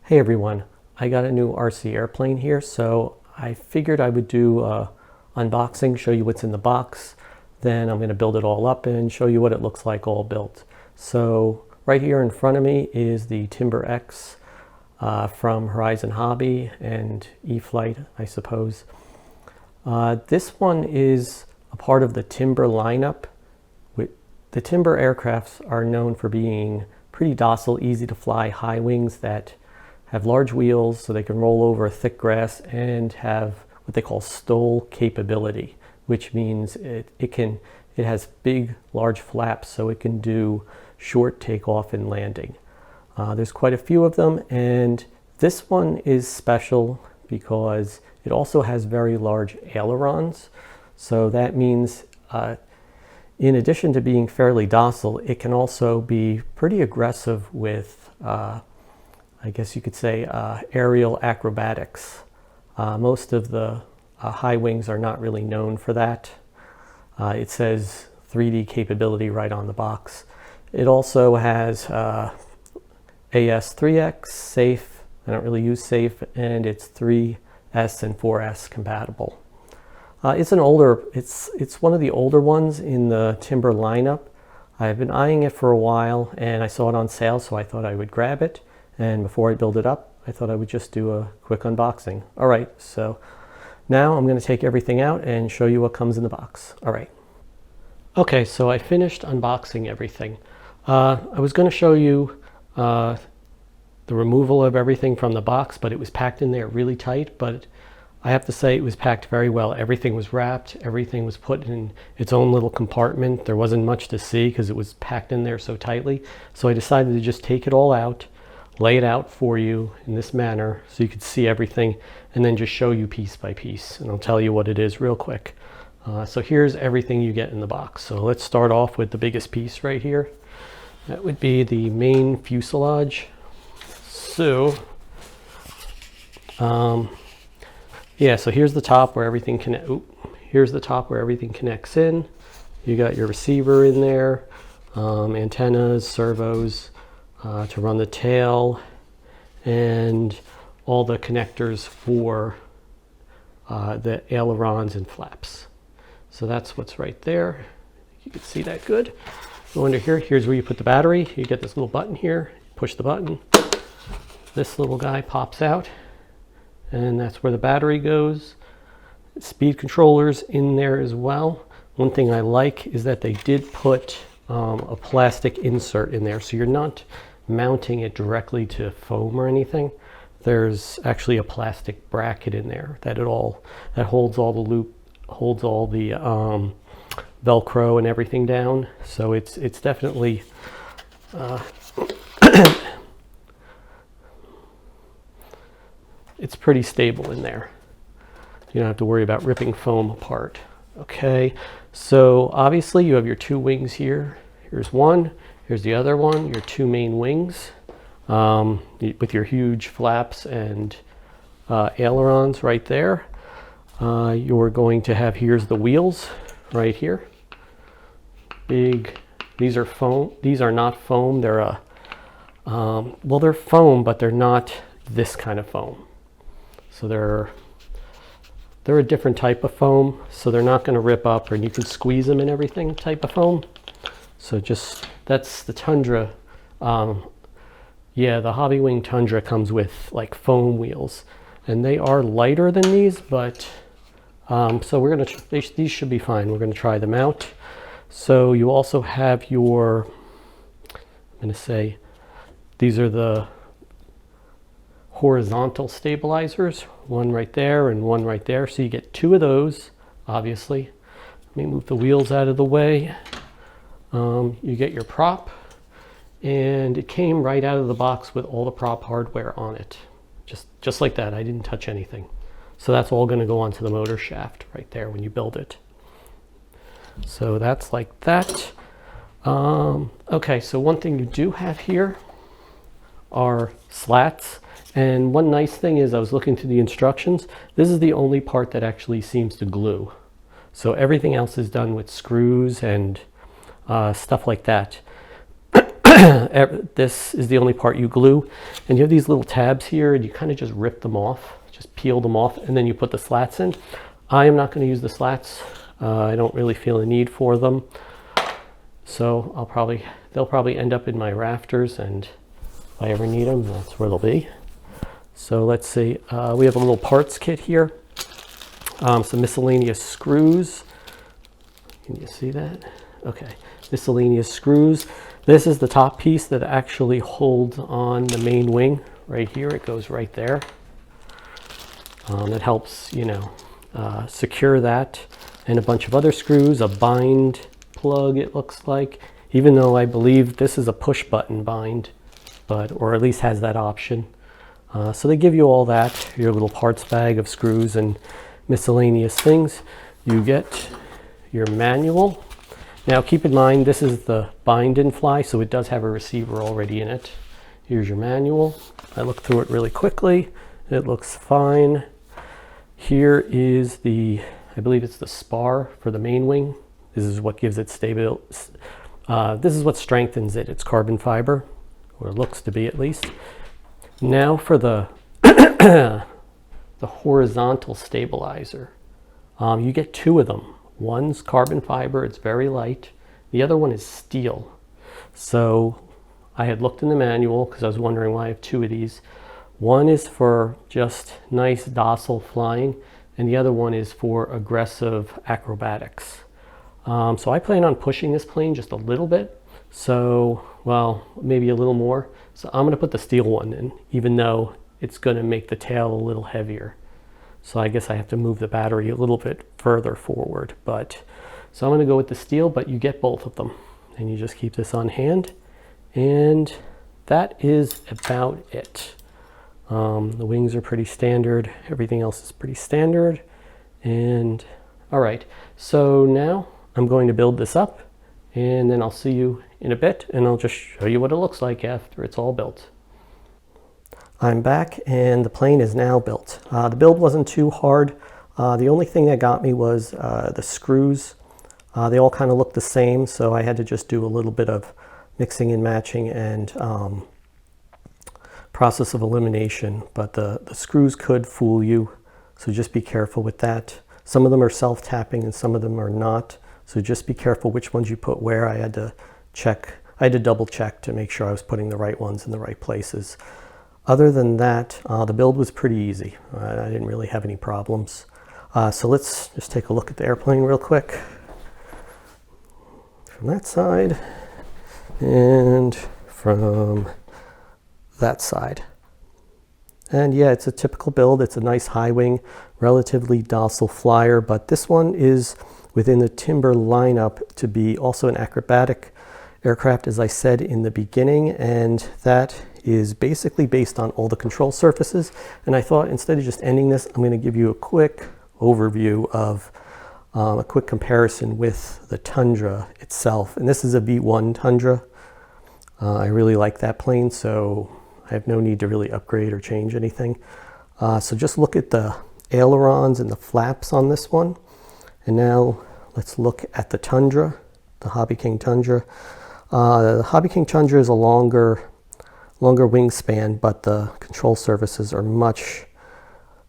Hey everyone, I got a new RC airplane here, so I figured I would do a unboxing, show you what's in the box, then I'm going to build it all up and show you what it looks like all built. So right here in front of me is the Timber X from Horizon Hobby and E-flite, I suppose. This one is a part of the Timber lineup. The Timber aircrafts are known for being pretty docile, easy to fly, high wings that have large wheels so they can roll over thick grass and have what they call stole capability, which means it has big, large flaps so it can do short takeoff and landing. There's quite a few of them, and this one is special because it also has very large ailerons. So that means in addition to being fairly docile, it can also be pretty aggressive with I guess you could say aerial acrobatics. Most of the high wings are not really known for that. It says 3D capability right on the box. It also has AS3X, safe. I don't really use safe, and it's 3S and 4S compatible. It's one of the older ones in the Timber lineup. I've been eyeing it for a while, and I saw it on sale, so I thought I would grab it. And before I build it up, I thought I would just do a quick unboxing. All right, so now I'm going to take everything out and show you what comes in the box. All right. Okay, so I finished unboxing everything. I was going to show you the removal of everything from the box, but it was packed in there really tight. But I have to say it was packed very well. Everything was wrapped. Everything was put in its own little compartment. There wasn't much to see because it was packed in there so tightly. So I decided to just take it all out, lay it out for you in this manner so you could see everything, and then just show you piece by piece, and I'll tell you what it is real quick. So here's everything you get in the box. So let's start off with the biggest piece right here. That would be the main fuselage. So yeah, so here's the top where everything here's the top where everything connects in. You got your receiver in there, antennas, servos to run the tail, and all the connectors for the ailerons and flaps. So that's what's right there. You can see that good. Go under here. Here's where you put the battery. You get this little button here. Push the button. This little guy pops out, and that's where the battery goes. Speed controllers in there as well. One thing I like is that they did put a plastic insert in there, so you're not mounting it directly to foam or anything. There's actually a plastic bracket in there that holds all the Velcro and everything down. So it's definitely it's pretty stable in there. You don't have to worry about ripping foam apart. Okay, so obviously you have your two wings here. Here's one. Here's the other one, your two main wings with your huge flaps and ailerons right there. You're going to have, here's the wheels right here. Big, these are foam. These are not foam. They're well, they're foam, but they're not this kind of foam. So they're a different type of foam, so they're not going to rip up, and you can squeeze them and everything type of foam. So that's the Tundra. Yeah, the HobbyKing Tundra comes with like foam wheels, and they are lighter than these, but so these should be fine. We're going to try them out. So you also have your, I'm going to say, these are the horizontal stabilizers, one right there and one right there. So you get two of those, obviously. Let me move the wheels out of the way. You get your prop, and it came right out of the box with all the prop hardware on it. Just like that. I didn't touch anything. So that's all going to go onto the motor shaft right there when you build it. So that's like that. Okay, so one thing you do have here are slats. And one nice thing is, I was looking through the instructions, this is the only part that actually seems to glue. So everything else is done with screws and stuff like that. This is the only part you glue, and you have these little tabs here, and you kind of just rip them off, just peel them off, and then you put the slats in. I am not going to use the slats. I don't really feel a need for them, so they'll probably end up in my rafters, and if I ever need them, that's where they'll be. So let's see, we have a little parts kit here, some miscellaneous screws. Can you see that? Okay, miscellaneous screws. This is the top piece that actually holds on the main wing right here. It goes right there. It helps, secure that, and a bunch of other screws, a bind plug it looks like, even though I believe this is a push button bind, or at least has that option. So they give you all that, your little parts bag of screws and miscellaneous things. You get your manual. Now keep in mind, this is the bind and fly, so it does have a receiver already in it. Here's your manual. I looked through it really quickly. It looks fine. Here is I believe it's the spar for the main wing. This is what gives it stable. This is what strengthens it. It's carbon fiber, or it looks to be at least. Now for the the horizontal stabilizer. You get two of them. One's carbon fiber, it's very light. The other one is steel. So I had looked in the manual because I was wondering why I have two of these. One is for just nice docile flying, and the other one is for aggressive acrobatics. So I plan on pushing this plane just a little bit. So, well, maybe a little more. So I'm gonna put the steel one in, even though it's gonna make the tail a little heavier. So I guess I have to move the battery a little bit further forward. So I'm gonna go with the steel, but you get both of them. And you just keep this on hand. And that is about it. The wings are pretty standard. Everything else is pretty standard. And all right, so now I'm going to build this up, and then I'll see you in a bit, and I'll just show you what it looks like after it's all built. I'm back, and the plane is now built. The build wasn't too hard. The only thing that got me was the screws. They all kind of look the same, so I had to just do a little bit of mixing and matching and process of elimination, but the screws could fool you, so just be careful with that. Some of them are self-tapping and some of them are not, so just be careful which ones you put where. I had to double check to make sure I was putting the right ones in the right places. Other than that, the build was pretty easy. I didn't really have any problems. So let's just take a look at the airplane real quick from that side and from that side. And yeah, it's a typical build. It's a nice high wing, relatively docile flyer, but this one is within the Timber lineup to be also an acrobatic aircraft, as I said in the beginning, and that is basically based on all the control surfaces. And I thought instead of just ending this, I'm going to give you a quick overview of a quick comparison with the Tundra itself. And this is a V1 Tundra. I really like that plane, so I have no need to really upgrade or change anything. So just look at the ailerons and the flaps on this one. And now let's look at the Tundra, the HobbyKing Tundra. The HobbyKing Tundra is a longer wingspan, but the control surfaces are much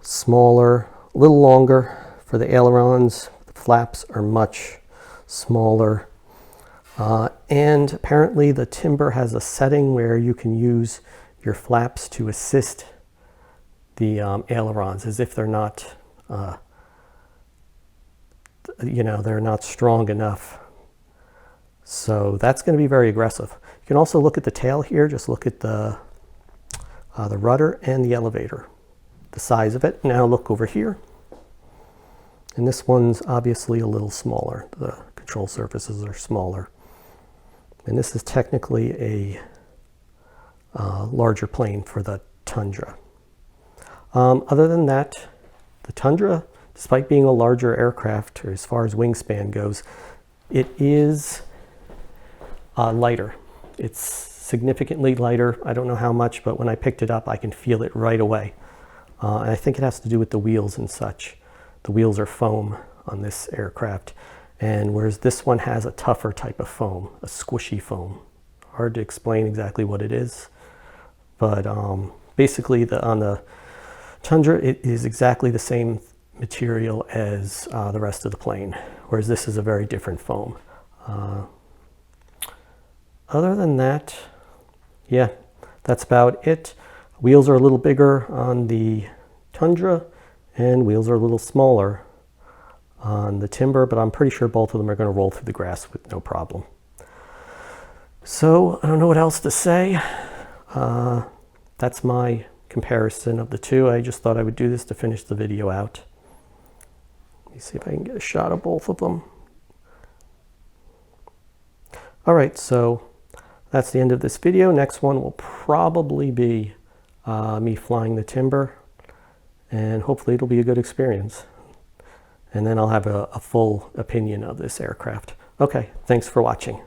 smaller, a little longer for the ailerons. The flaps are much smaller. And apparently the Timber has a setting where you can use your flaps to assist the ailerons, as if they're not, they're not strong enough. So that's going to be very aggressive. You can also look at the tail here. Just look at the rudder and the elevator, the size of it. Now look over here. And this one's obviously a little smaller. The control surfaces are smaller. And this is technically a larger plane for the Tundra. Other than that, the Tundra, despite being a larger aircraft, or as far as wingspan goes, it is lighter. It's significantly lighter. I don't know how much, but when I picked it up, I can feel it right away. And I think it has to do with the wheels and such. The wheels are foam on this aircraft, and whereas this one has a tougher type of foam, a squishy foam, hard to explain exactly what it is. But basically on the Tundra, it is exactly the same material as the rest of the plane, whereas this is a very different foam. Other than that, yeah, that's about it. Wheels are a little bigger on the Tundra, and wheels are a little smaller on the Timber, but I'm pretty sure both of them are going to roll through the grass with no problem. So I don't know what else to say. That's my comparison of the two. I just thought I would do this to finish the video out. Let me see if I can get a shot of both of them. All right, so that's the end of this video. Next one will probably be me flying the Timber, and hopefully it'll be a good experience. And then I'll have a full opinion of this aircraft. Okay, thanks for watching.